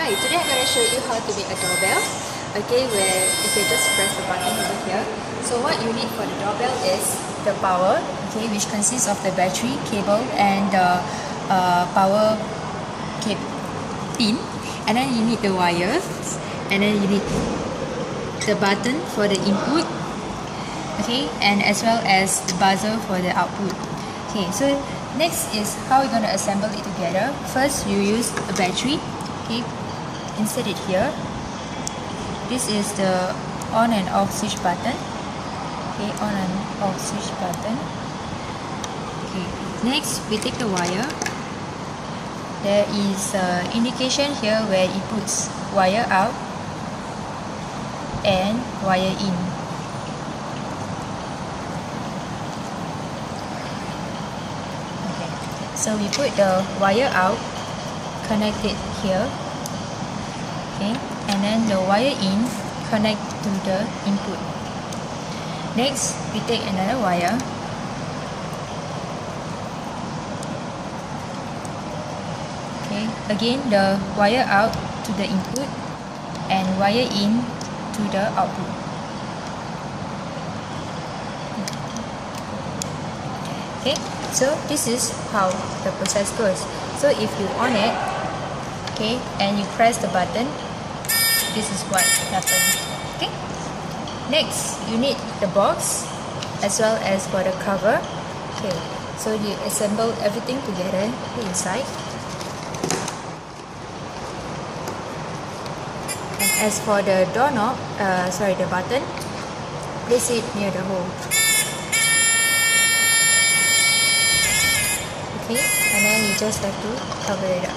Hi, today I'm going to show you how to make a doorbell. Okay, where you can just press the button over here. So what you need for the doorbell is the power, okay, which consists of the battery, cable, and the power pin. And then you need the wires, and then you need the button for the input, okay, and as well as the buzzer for the output. Okay, so next is how you're going to assemble it together. First, you use a battery. Okay, insert it here. This is the on and off switch button. Okay, on and off switch button. Okay, next we take the wire. There is an indication here where it puts wire out and wire in. Okay, so we put the wire out, connect it here, okay, and then the wire in, connect to the input. Next, we take another wire, okay, again the wire out to the input and wire in to the output. Okay, so this is how the process goes. So if you on it, okay, and you press the button, this is what happens. Okay, next you need the box as well as for the cover. Okay, so you assemble everything together inside. And as for the doorknob, the button, place it near the hole. Okay, and then you just have to cover it up.